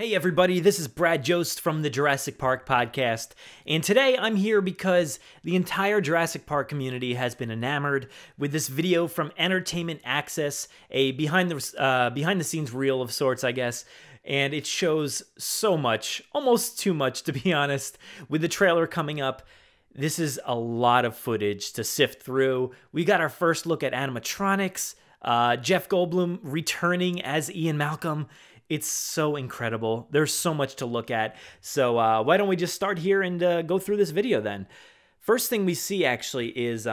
Hey everybody, this is Brad Jost from the Jurassic Park Podcast, and today I'm here because the entire Jurassic Park community has been enamored with this video from Entertainment Access, a behind the scenes reel of sorts, I guess, and it shows so much, almost too much to be honest, with the trailer coming up. This is a lot of footage to sift through. We got our first look at animatronics, Jeff Goldblum returning as Ian Malcolm. It's so incredible. There's so much to look at. So why don't we just start here and go through this video then? First thing we see actually is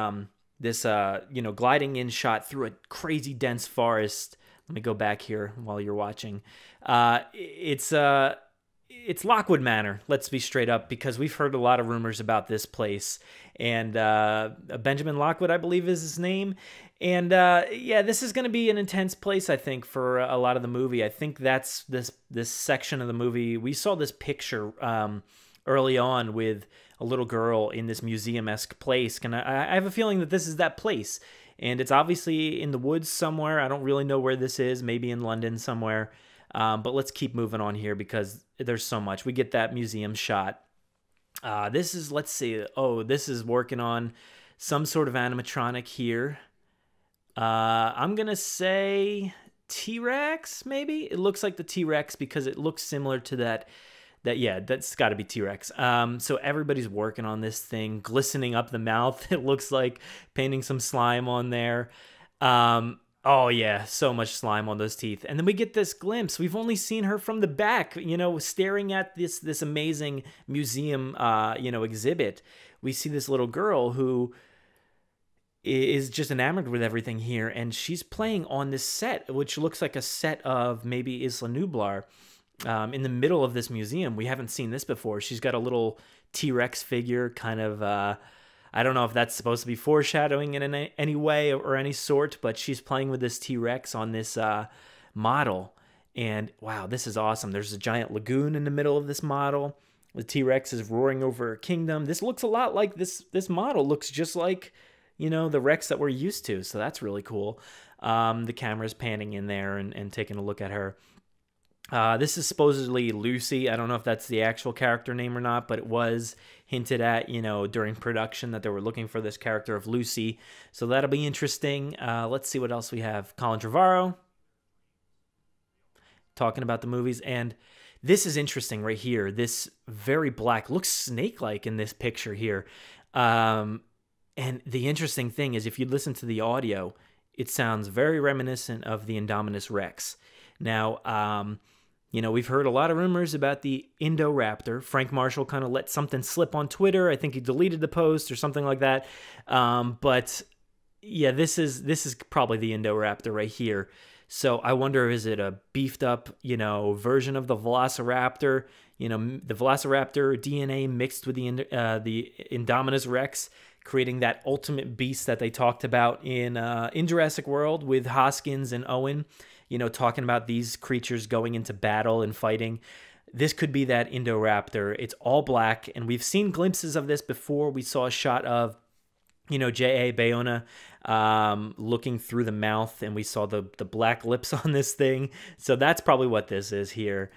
this gliding in shot through a crazy dense forest. Let me go back here while you're watching. It's Lockwood Manor. Let's be straight up, because we've heard a lot of rumors about this place. And Benjamin Lockwood, I believe, is his name. And yeah, this is going to be an intense place, I think, for a lot of the movie. I think that's this section of the movie. We saw this picture early on with a little girl in this museum-esque place. And I have a feeling that this is that place. And it's obviously in the woods somewhere. I don't really know where this is. Maybe in London somewhere. But let's keep moving on here because there's so much. We get that museum shot. This is, let's see. Oh, this is working on some sort of animatronic here. I'm going to say T-Rex, maybe? It looks like the T-Rex because it looks similar to that. Yeah, that's got to be T-Rex. So everybody's working on this thing, glistening up the mouth. It looks like painting some slime on there. Oh yeah, so much slime on those teeth. And then we get this glimpse. We've only seen her from the back, staring at this amazing museum, exhibit. We see this little girl who is just enamored with everything here, and she's playing on this set, which looks like a set of maybe Isla Nublar, in the middle of this museum. We haven't seen this before. She's got a little T-Rex figure, kind of, I don't know if that's supposed to be foreshadowing in any way or any sort, but she's playing with this T-Rex on this model, and wow, this is awesome. There's a giant lagoon in the middle of this model. The T-Rex is roaring over a kingdom. This looks a lot like this model looks just like the Rex that we're used to. So that's really cool. The camera's panning in there and taking a look at her. This is supposedly Lucy. I don't know if that's the actual character name or not, but it was hinted at, during production that they were looking for this character of Lucy. So that'll be interesting. Let's see what else we have. Colin Trevorrow talking about the movies. And this is interesting right here. This very black, looks snake-like in this picture here. And the interesting thing is, if you listen to the audio, it sounds very reminiscent of the Indominus Rex. Now, we've heard a lot of rumors about the Indo Raptor. Frank Marshall kind of let something slip on Twitter. I think he deleted the post or something like that. But yeah, this is probably the Indo Raptor right here. So I wonder, is it a beefed up, version of the Velociraptor? The Velociraptor DNA mixed with the Indominus Rex, creating that ultimate beast that they talked about in Jurassic World with Hoskins and Owen, talking about these creatures going into battle and fighting. This could be that Indo Raptor. It's all black, and we've seen glimpses of this before. We saw a shot of, J.A. Bayona looking through the mouth, and we saw the black lips on this thing. So that's probably what this is here.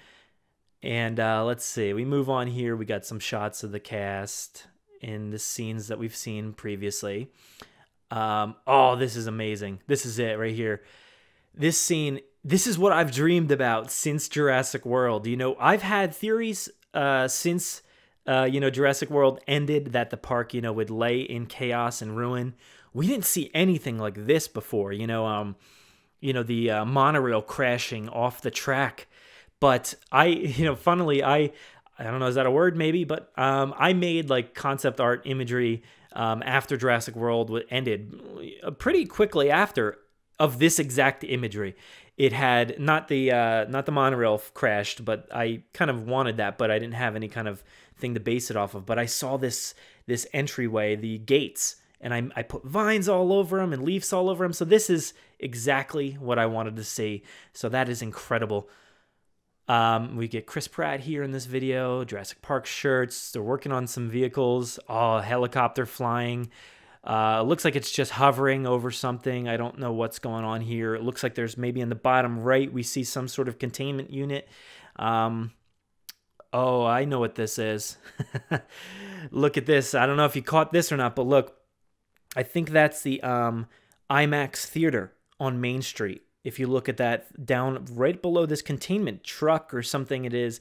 And let's see. We move on here. We got some shots of the cast in the scenes that we've seen previously. Oh, this is amazing. This is it right here. This scene, this is what I've dreamed about since Jurassic World. I've had theories since, Jurassic World ended that the park, would lay in chaos and ruin. We didn't see anything like this before, the monorail crashing off the track. But funnily, I don't know, is that a word? Maybe, but I made like concept art imagery after Jurassic World ended, pretty quickly after, of this exact imagery. It had not the monorail crashed, but I kind of wanted that, but I didn't have any kind of thing to base it off of. But I saw this entryway, the gates, and I put vines all over them and leaves all over them. So this is exactly what I wanted to see. So that is incredible. We get Chris Pratt here in this video, Jurassic Park shirts. They're working on some vehicles. Oh, helicopter flying. Looks like it's just hovering over something. I don't know what's going on here. It looks like there's maybe in the bottom right, we see some sort of containment unit. Oh, I know what this is. Look at this. I don't know if you caught this or not, but look, I think that's the IMAX theater on Main Street. If you look at that down right below this containment truck or something it is,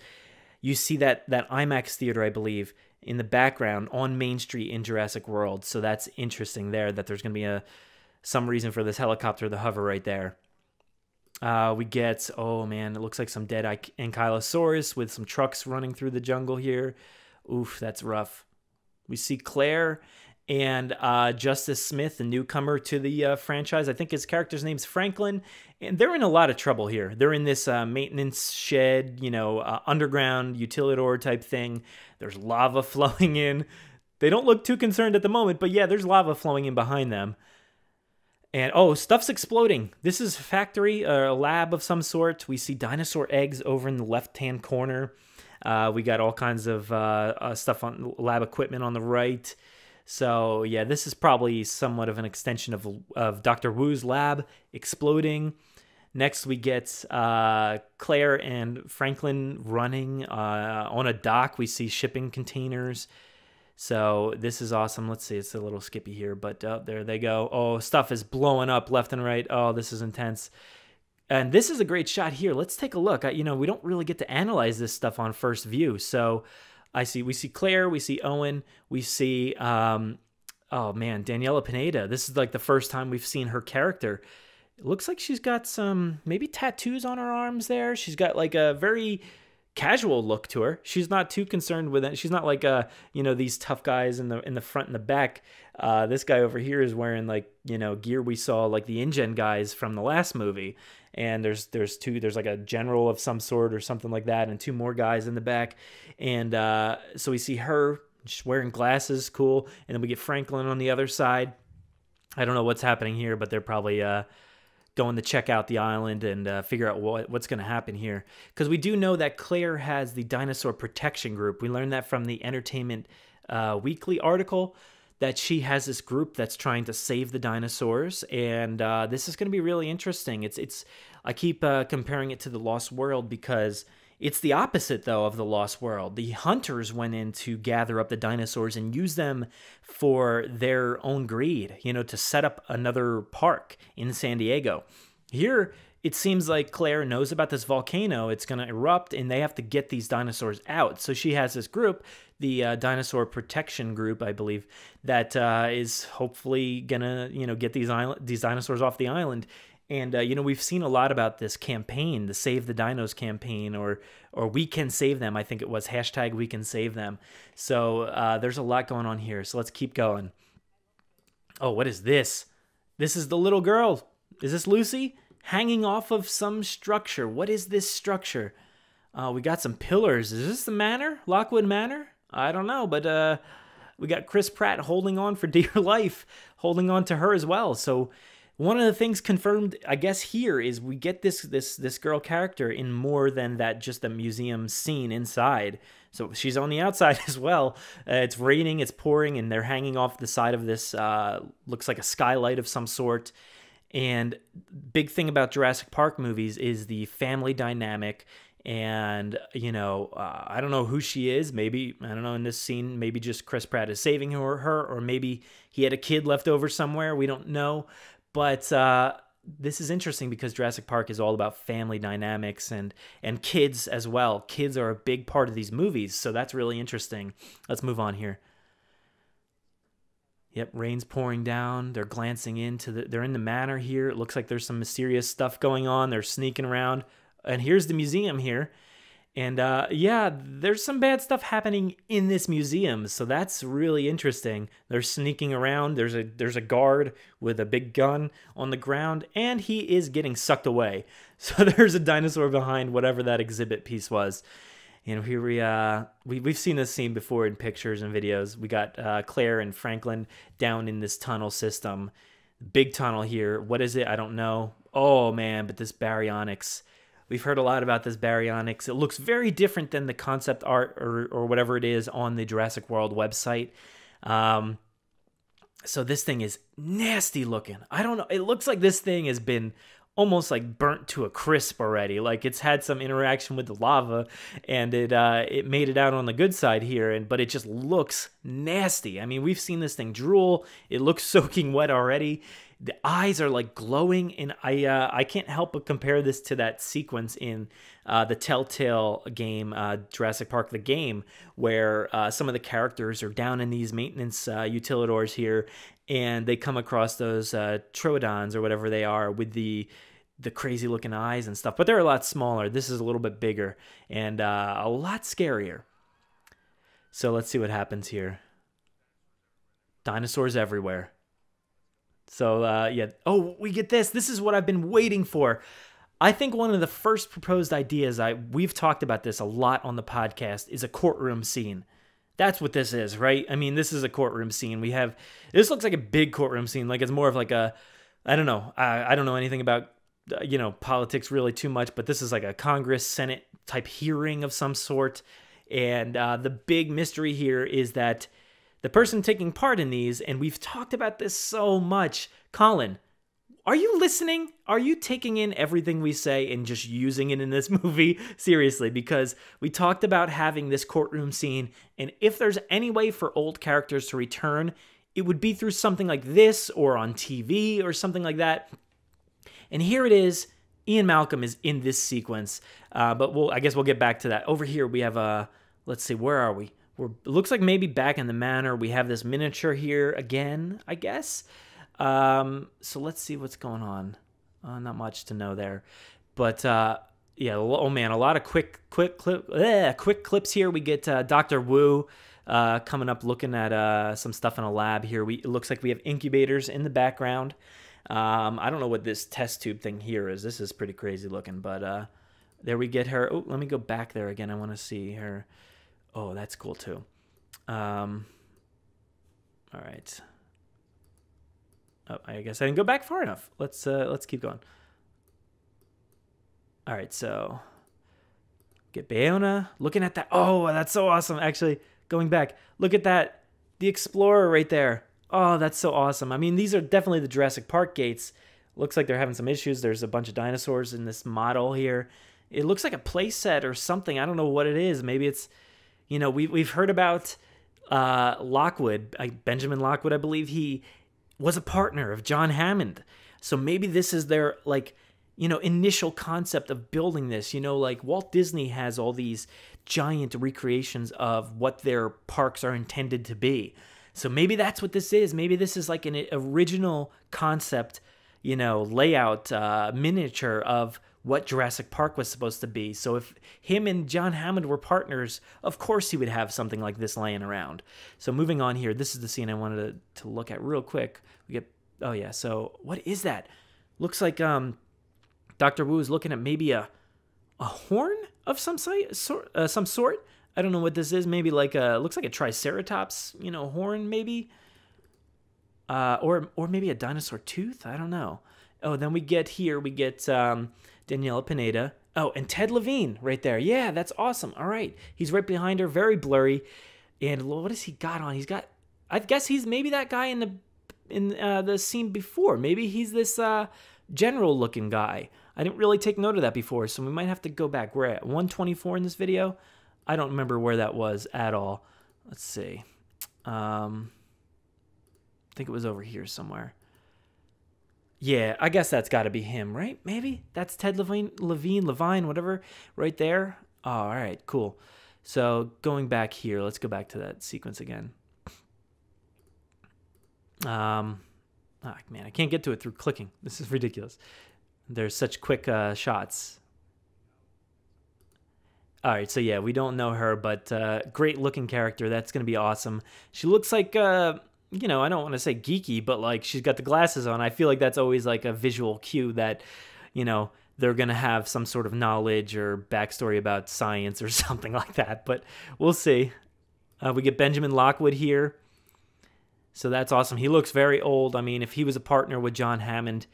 you see that IMAX theater, I believe, in the background on Main Street in Jurassic World. So that's interesting there that there's going to be some reason for this helicopter to hover right there. We get, oh man, it looks like some dead Ankylosaurus with some trucks running through the jungle here. Oof, that's rough. We see Claire and Justice Smith, the newcomer to the franchise. I think his character's name's Franklin, and they're in a lot of trouble here. They're in this maintenance shed, underground utilidor type thing. There's lava flowing in. They don't look too concerned at the moment, but yeah, there's lava flowing in behind them. And, oh, stuff's exploding. This is a factory, a lab of some sort. We see dinosaur eggs over in the left-hand corner. We got all kinds of stuff on lab equipment on the right. So, yeah, this is probably somewhat of an extension of Dr. Wu's lab exploding. Next, we get Claire and Franklin running on a dock. We see shipping containers. So this is awesome. Let's see. It's a little skippy here, but there they go. Oh, stuff is blowing up left and right. Oh, this is intense. And this is a great shot here. Let's take a look. We don't really get to analyze this stuff on first view. So we see Claire, we see Owen, we see, oh man, Daniela Pineda. This is like the first time we've seen her character. It looks like she's got some maybe tattoos on her arms there. She's got like a very casual look to her. She's not too concerned with it. She's not like these tough guys in the front and the back. This guy over here is wearing like gear we saw like the InGen guys from the last movie. And there's like a general of some sort or something like that, and two more guys in the back. And so we see her, she's wearing glasses, cool. And then we get Franklin on the other side. I don't know what's happening here, but they're probably going to check out the island and figure out what's going to happen here. Because we do know that Claire has the Dinosaur Protection Group. We learned that from the Entertainment Weekly article, that she has this group that's trying to save the dinosaurs. And this is going to be really interesting. I keep comparing it to The Lost World because it's the opposite, though, of The Lost World. The hunters went in to gather up the dinosaurs and use them for their own greed, to set up another park in San Diego. Here, it seems like Claire knows about this volcano. It's going to erupt, and they have to get these dinosaurs out. So she has this group, the Dinosaur Protection Group, I believe, that is hopefully going to, get these dinosaurs off the island. And, we've seen a lot about this campaign, the Save the Dinos campaign, or We Can Save Them. I think it was hashtag We Can Save Them. So there's a lot going on here. So let's keep going. Oh, what is this? This is the little girl. Is this Lucy? Hanging off of some structure. What is this structure? We got some pillars. Is this the manor? Lockwood Manor? I don't know, but we got Chris Pratt holding on for dear life, holding on to her as well. So one of the things confirmed, I guess, here is we get this girl character in more than that just a museum scene inside. So she's on the outside as well. It's raining, it's pouring, and they're hanging off the side of this, looks like a skylight of some sort. And big thing about Jurassic Park movies is the family dynamic. And, I don't know who she is. Maybe, I don't know, in this scene, maybe just Chris Pratt is saving her, or maybe he had a kid left over somewhere. We don't know. But this is interesting because Jurassic Park is all about family dynamics and kids as well. Kids are a big part of these movies, so that's really interesting. Let's move on here. Yep, rain's pouring down. They're glancing they're in the manor here. It looks like there's some mysterious stuff going on. They're sneaking around. And here's the museum here. And yeah, there's some bad stuff happening in this museum, so that's really interesting. They're sneaking around. There's a guard with a big gun on the ground, and he is getting sucked away. So there's a dinosaur behind whatever that exhibit piece was. Here we've seen this scene before in pictures and videos. We got Claire and Franklin down in this tunnel system, big tunnel here. What is it? I don't know. Oh man, but this Baryonyx. We've heard a lot about this Baryonyx. It looks very different than the concept art or whatever it is on the Jurassic World website. So this thing is nasty looking. I don't know. It looks like this thing has been almost like burnt to a crisp already. Like it's had some interaction with the lava, and it made it out on the good side here. But it just looks nasty. I mean, we've seen this thing drool. It looks soaking wet already. The eyes are like glowing, and I can't help but compare this to that sequence in the Telltale game, Jurassic Park the game, where some of the characters are down in these maintenance utilidors here, and they come across those troodons or whatever they are with the crazy looking eyes and stuff. But they're a lot smaller. This is a little bit bigger and a lot scarier. So let's see what happens here. Dinosaurs everywhere. So, yeah. Oh, we get this. This is what I've been waiting for. I think one of the first proposed ideas, we've talked about this a lot on the podcast, is a courtroom scene. That's what this is, right? I mean, this is a courtroom scene. This looks like a big courtroom scene. Like it's more of like I don't know. I don't know anything about, politics really too much, but this is like a Congress, Senate type hearing of some sort. And the big mystery here is that the person taking part in these, and we've talked about this so much, Colin, are you listening? Are you taking in everything we say and just using it in this movie? Seriously, because we talked about having this courtroom scene, and if there's any way for old characters to return, it would be through something like this or on TV or something like that. And here it is. Ian Malcolm is in this sequence, but I guess we'll get back to that. Over here we have let's see, where are we? It looks like maybe back in the manor. We have this miniature here again, I guess. So let's see what's going on. Not much to know there. But, yeah, oh man, a lot of quick clips here. We get Dr. Wu coming up looking at some stuff in a lab here. It looks like we have incubators in the background. I don't know what this test tube thing here is. This is pretty crazy looking, but there we get her. Oh, let me go back there again. I want to see her. Oh, that's cool too. All right. Oh, I guess I didn't go back far enough. Let's keep going. All right, so get Bayona looking at that. Oh, that's so awesome. Actually, going back, look at that. The Explorer right there. Oh, that's so awesome. I mean, these are definitely the Jurassic Park gates. Looks like they're having some issues. There's a bunch of dinosaurs in this model here. It looks like a play set or something. I don't know what it is. Maybe it's, we've heard about Lockwood, Benjamin Lockwood, I believe he was a partner of John Hammond. So maybe this is their, initial concept of building this. Like Walt Disney has all these giant recreations of what their parks are intended to be. So maybe that's what this is. Maybe this is like an original concept, layout, miniature of what Jurassic Park was supposed to be. So if him and John Hammond were partners, of course he would have something like this laying around. So moving on here, this is the scene I wanted to look at real quick. We get, oh yeah, so what is that? Looks like Dr. Wu is looking at maybe a horn of some sort. I don't know what this is. Maybe like looks like a Triceratops, horn maybe. Or maybe a dinosaur tooth. I don't know. Oh, then we get Daniela Pineda. Oh, and Ted Levine right there. Yeah, that's awesome. All right. He's right behind her, very blurry. And what has he got on? I guess he's maybe that guy in the scene before. Maybe he's this general looking guy. I didn't really take note of that before, so we might have to go back. We're at 124 in this video. I don't remember where that was at all. Let's see. I think it was over here somewhere. Yeah, I guess that's got to be him, right? Maybe that's Ted Levine, whatever, right there. Oh, all right, cool. So going back here, let's go back to that sequence again. Oh, man, I can't get to it through clicking. This is ridiculous. There's such quick shots. All right, so yeah, we don't know her, but great looking character. That's going to be awesome. She looks like, I don't want to say geeky, but like she's got the glasses on. I feel like that's always like a visual cue that, they're going to have some sort of knowledge or backstory about science or something like that, but we'll see. We get Benjamin Lockwood here. So that's awesome. He looks very old. I mean, if he was a partner with John Hammond,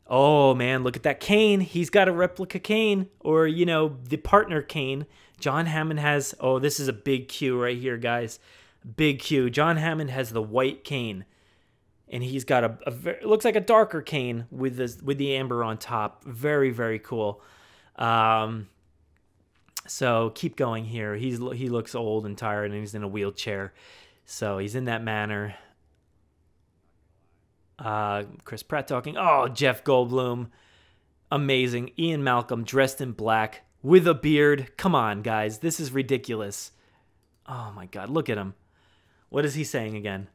oh man, look at that cane. He's got a replica cane, or, the partner cane. John Hammond has, oh, this is a big cue right here, guys. Big cue. John Hammond has the white cane. And he's got it looks like a darker cane with the amber on top. Very, very cool. So keep going here. He looks old and tired, and he's in a wheelchair. So he's in that manor. Chris Pratt talking. Oh, Jeff Goldblum. Amazing. Ian Malcolm dressed in black with a beard. Come on, guys. This is ridiculous. Oh, my God. Look at him. What is he saying again?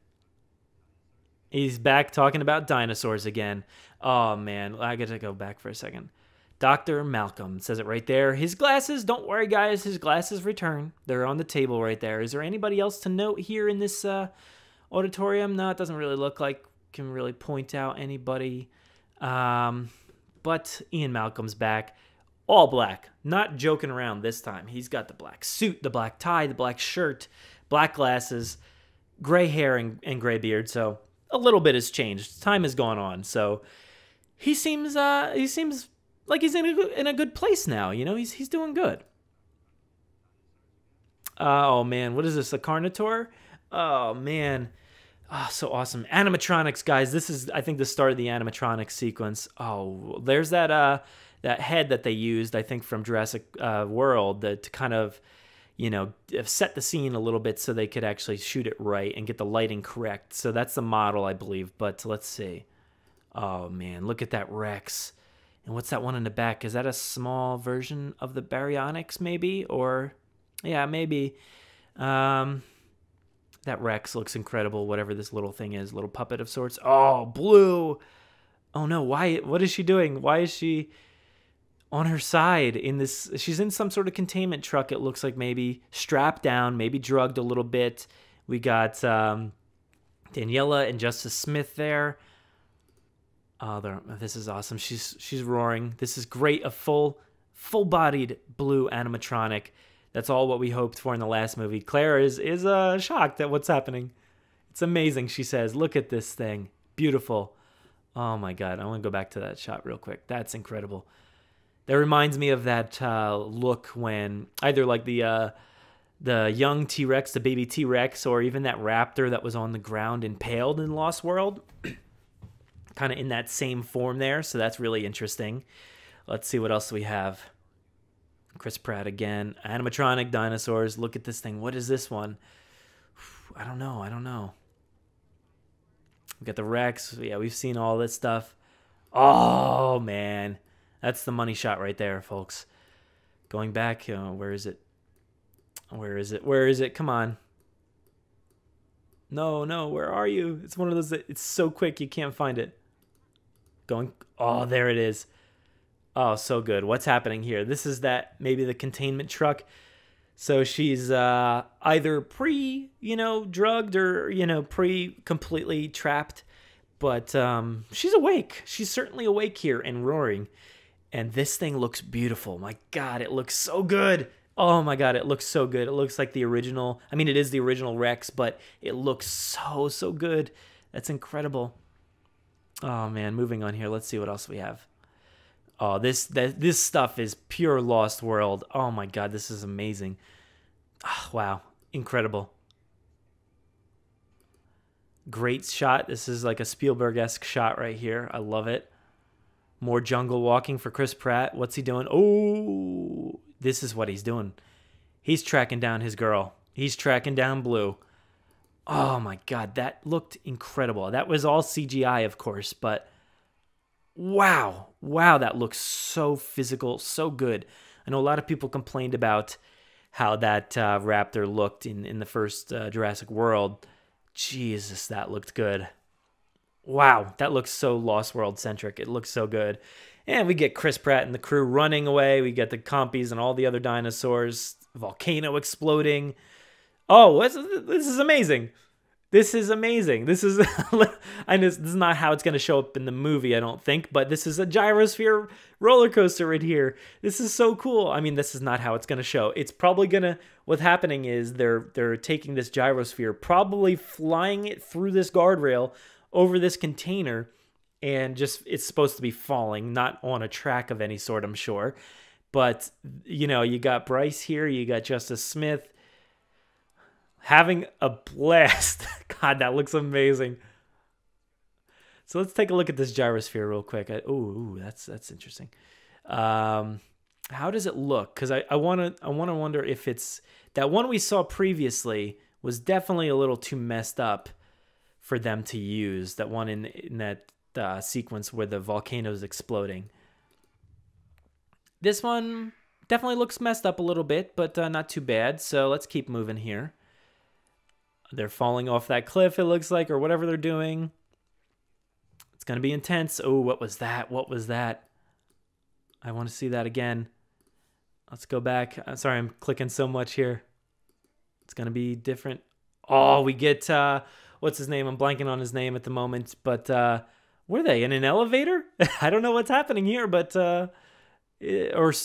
He's back talking about dinosaurs again. Oh, man. I got to go back for a second. Dr. Malcolm says it right there. His glasses, don't worry, guys. His glasses return. They're on the table right there. Is there anybody else to note here in this auditorium? No, it doesn't really look like can really point out anybody. But Ian Malcolm's back. All black. Not joking around this time. He's got the black suit, the black tie, the black shirt, black glasses, gray hair, and gray beard. So a little bit has changed. Time has gone on. So he seems like he's in a good place now. You know, he's doing good. Oh, man. What is this? A Carnotaur? Oh, man. Oh, so awesome. Animatronics, guys. This is, I think, the start of the animatronics sequence. Oh, there's that head that they used, I think, from Jurassic World to kind of, set the scene a little bit so they could actually shoot it right and get the lighting correct. So that's the model, I believe. But let's see. Oh, man. Look at that Rex. And what's that one in the back? Is that a small version of the Baryonyx, maybe? Or, yeah, maybe. That Rex looks incredible, whatever this little thing is, little puppet of sorts. Oh, blue. Oh, no. Why? What is she doing? Why is she on her side in this? She's in some sort of containment truck, it looks like, maybe strapped down, maybe drugged a little bit. We got Daniela and Justice Smith there. Oh, this is awesome. She's roaring. This is great. A full-bodied blue animatronic. That's all what we hoped for in the last movie. Claire is shocked at what's happening. It's amazing, she says. Look at this thing. Beautiful. Oh, my God. I want to go back to that shot real quick. That's incredible. That reminds me of that look when either like the young T-Rex, the baby T-Rex, or even that raptor that was on the ground impaled in Lost World. Kind of in that same form there. So that's really interesting. Let's see what else we have. Chris Pratt again. Animatronic dinosaurs. Look at this thing. What is this one? I don't know. We got the Rex. Yeah, we've seen all this stuff. Oh, man. That's the money shot right there, folks. Going back. Where is it? Where is it? Come on. No. Where are you? It's one of those that it's so quick you can't find it. Oh, there it is. Oh, so good. What's happening here? This is maybe the containment truck. So she's either drugged or, completely trapped. But she's awake. She's certainly awake here and roaring. And this thing looks beautiful. My God, it looks so good. Oh, my God, it looks so good. It looks like the original. I mean, it is the original Rex, but it looks so good. That's incredible. Oh, man, moving on here. Let's see what else we have. Oh, this stuff is pure Lost World. Oh, my God, this is amazing. Oh, wow, incredible. Great shot. This is like a Spielberg-esque shot right here. I love it. More jungle walking for Chris Pratt. What's he doing? Oh, this is what he's doing. He's tracking down his girl. He's tracking down Blue. Oh, my God, that looked incredible. That was all CGI, of course, but wow, that looks so physical, so good. I know a lot of people complained about how that raptor looked in the first Jurassic World. Jesus, that looked good. Wow, that looks so Lost World-centric. It looks so good. And we get Chris Pratt and the crew running away. We get the compies and all the other dinosaurs. Volcano exploding. Oh, this is amazing. This is amazing. This is this is not how it's going to show up in the movie, I don't think, but this is a gyrosphere roller coaster right here. This is so cool. I mean, this is not how it's going to show. It's probably going to, what's happening is they're taking this gyrosphere, probably flying it through this guardrail over this container, and just it's supposed to be falling, not on a track of any sort, I'm sure. But, you got Bryce here, you got Justice Smith, having a blast. God, that looks amazing. So let's take a look at this gyrosphere real quick. Ooh, that's interesting. How does it look? Because I want to wonder if it's that one we saw previously was definitely a little too messed up for them to use. That one in that sequence where the volcano's exploding. This one definitely looks messed up a little bit, but not too bad. So let's keep moving here. They're falling off that cliff, it looks like, or whatever they're doing. It's going to be intense. Oh, what was that? What was that? I want to see that again. Let's go back. I'm sorry, I'm clicking so much here. It's going to be different. Oh, we get, what's his name? I'm blanking on his name at the moment. But were they in an elevator? I don't know what's happening here, but, or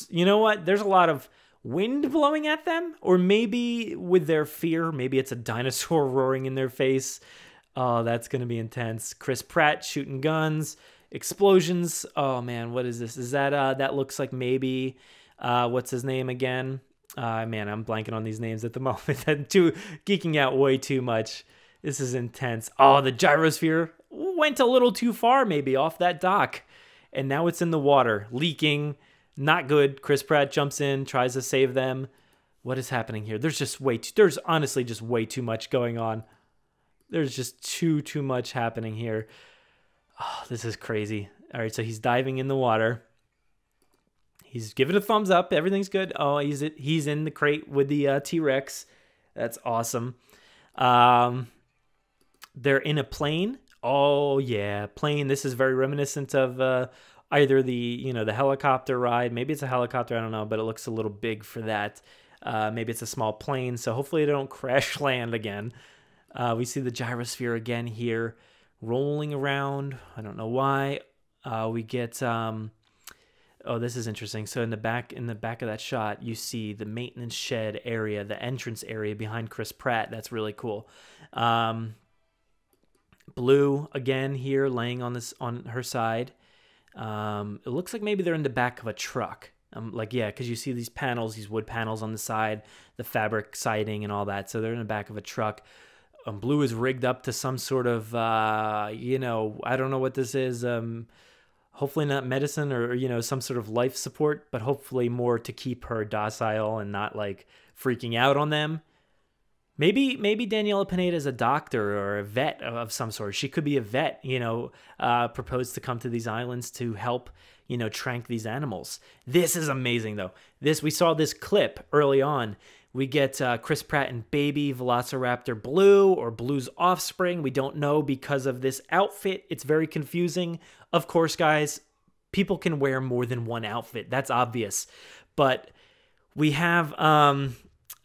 you know what? There's a lot of wind blowing at them. Or maybe with their fear, maybe it's a dinosaur roaring in their face. Oh, that's going to be intense. Chris Pratt shooting guns, explosions. Oh, man, what is this? Is that, that looks like maybe, what's his name again? Man, I'm blanking on these names at the moment. I'm geeking out way too much. This is intense. Oh, the gyrosphere went a little too far maybe off that dock. And now it's in the water, leaking. Not good. Chris Pratt jumps in, tries to save them. What is happening here? There's just there's honestly just way too much going on. There's just too much happening here. Oh, this is crazy. All right, so he's diving in the water. He's giving a thumbs up. Everything's good. Oh, he's in the crate with the T-Rex. That's awesome. They're in a plane. Oh, yeah, plane. This is very reminiscent of either the helicopter ride. Maybe it's a helicopter. I don't know, but it looks a little big for that. Maybe it's a small plane. So hopefully they don't crash land again. We see the gyrosphere again here, rolling around. I don't know why. We get oh, this is interesting. So in the back of that shot, you see the maintenance shed area, the entrance area behind Chris Pratt. That's really cool. Blue again here, laying on her side. It looks like maybe they're in the back of a truck. Yeah, because you see these panels, these wood panels on the side, the fabric siding and all that. So they're in the back of a truck. Blue is rigged up to some sort of, I don't know what this is. Hopefully not medicine or, some sort of life support, but hopefully more to keep her docile and not like freaking out on them. Maybe Daniela Pineda is a doctor or a vet of some sort. She could be a vet, proposed to come to these islands to help, trank these animals. This is amazing though. We saw this clip early on. We get Chris Pratt and baby Velociraptor Blue or Blue's offspring. We don't know because of this outfit. It's very confusing. Of course, guys, people can wear more than one outfit. That's obvious. But we have, or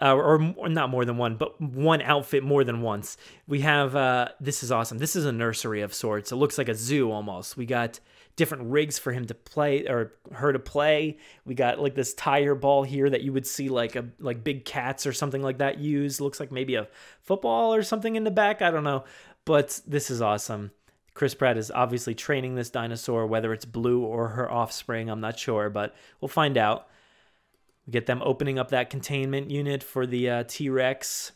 not more than one, but one outfit more than once. We have, this is awesome. This is a nursery of sorts. It looks like a zoo almost. We got different rigs for him to play or her to play. We got like this tire ball here that you would see like big cats or something like that use. Looks like maybe a football or something in the back. I don't know, but this is awesome. Chris Pratt is obviously training this dinosaur, whether it's Blue or her offspring. I'm not sure, but we'll find out. We get them opening up that containment unit for the T-Rex.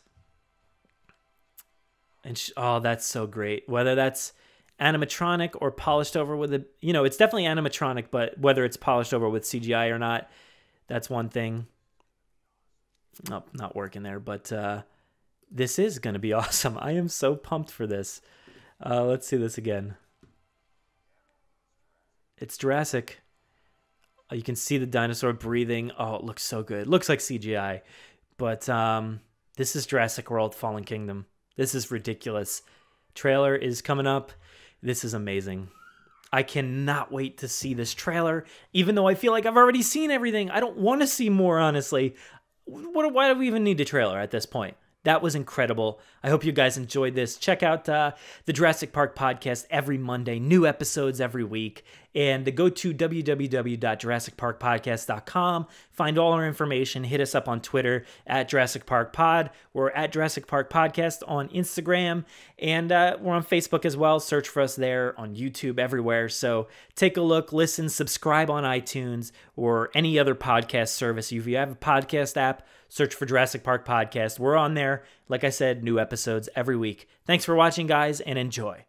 And oh, that's so great. Whether that's animatronic or polished over with it's definitely animatronic, but whether it's polished over with CGI or not, that's one thing. Nope, not working there, but this is going to be awesome. I am so pumped for this. Let's see this again. It's Jurassic. You can see the dinosaur breathing. Oh, it looks so good. It looks like CGI, but this is Jurassic World Fallen Kingdom. This is ridiculous. Trailer is coming up. This is amazing. I cannot wait to see this trailer, even though I feel like I've already seen everything. I don't want to see more, honestly. Why do we even need a trailer at this point? That was incredible. I hope you guys enjoyed this. Check out the Jurassic Park Podcast every Monday. New episodes every week. And go to www.jurassicparkpodcast.com. Find all our information. Hit us up on Twitter at Jurassic Park Pod. We're at Jurassic Park Podcast on Instagram. And we're on Facebook as well. Search for us there, on YouTube, everywhere. So take a look, listen, subscribe on iTunes or any other podcast service. If you have a podcast app, search for Jurassic Park Podcast. We're on there. Like I said, new episodes every week. Thanks for watching, guys, and enjoy.